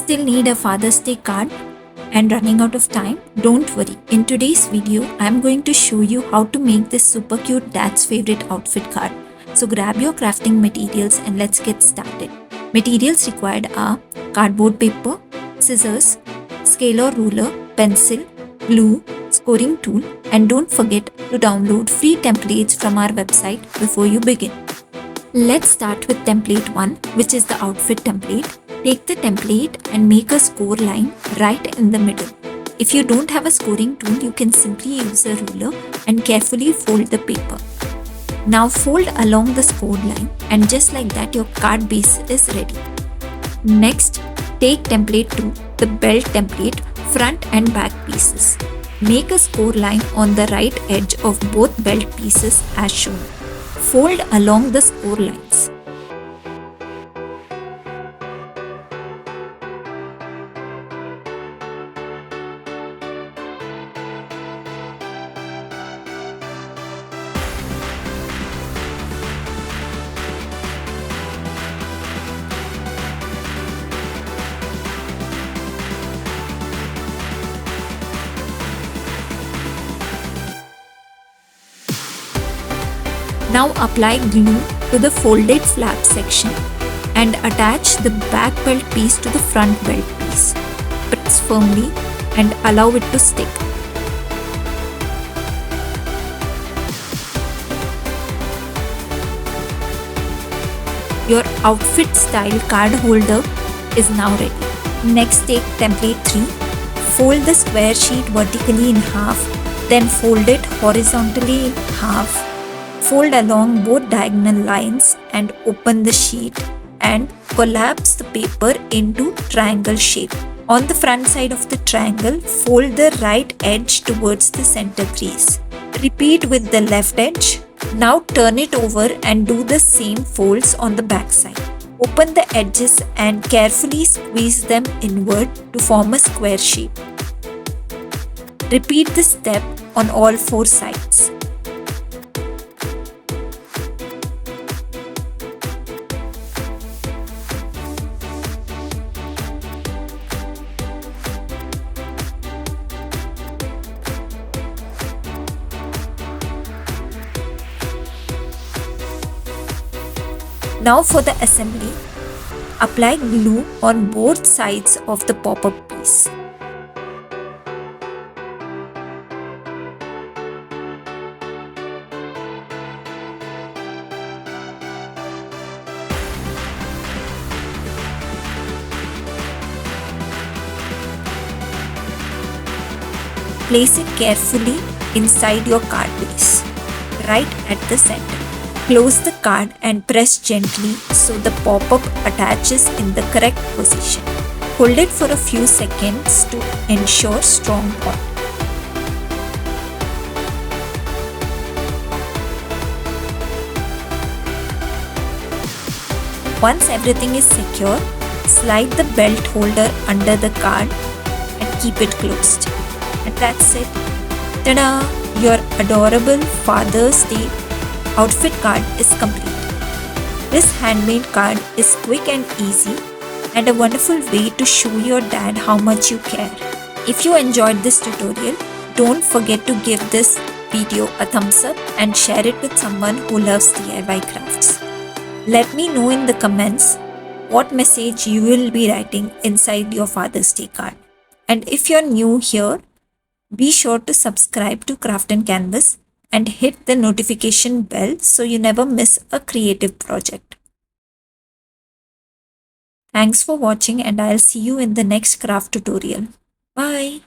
Still need a Father's Day card and running out of time? Don't worry. In today's video, I'm going to show you how to make this super cute dad's favorite outfit card. So grab your crafting materials and let's get started. Materials required are cardboard paper, scissors, scale or ruler, pencil, glue, scoring tool, and don't forget to download free templates from our website before you begin. Let's start with template 1, which is the outfit template. Take the template and make a score line right in the middle. If you don't have a scoring tool, you can simply use a ruler and carefully fold the paper. Now fold along the scored line, and just like that your card base is ready. Next, take template 2, the belt template, front and back pieces. Make a score line on the right edge of both belt pieces as shown. Fold along the score lines. Now apply glue to the folded flap section and attach the back belt piece to the front belt piece. Press firmly and allow it to stick. Your outfit style card holder is now ready. Next, take template 3. Fold the square sheet vertically in half, then fold it horizontally in half. Fold along both diagonal lines and open the sheet and collapse the paper into triangle shape. On the front side of the triangle, fold the right edge towards the center crease. Repeat with the left edge. Now turn it over and do the same folds on the back side. Open the edges and carefully squeeze them inward to form a square shape. Repeat this step on all 4 sides. Now for the assembly, apply glue on both sides of the pop-up piece. Place it carefully inside your card base, right at the center. Close the card and press gently so the pop-up attaches in the correct position. Hold it for a few seconds to ensure strong bond. Once everything is secure, slide the belt holder under the card and keep it closed. And that's it. Ta-da! Your adorable Father's Day outfit card is complete. This handmade card is quick and easy and a wonderful way to show your dad how much you care. If you enjoyed this tutorial, don't forget to give this video a thumbs up and share it with someone who loves DIY crafts. Let me know in the comments what message you will be writing inside your Father's Day card. And if you're new here, be sure to subscribe to Craft and Canvas and hit the notification bell so you never miss a creative project. Thanks for watching and I'll see you in the next craft tutorial. Bye.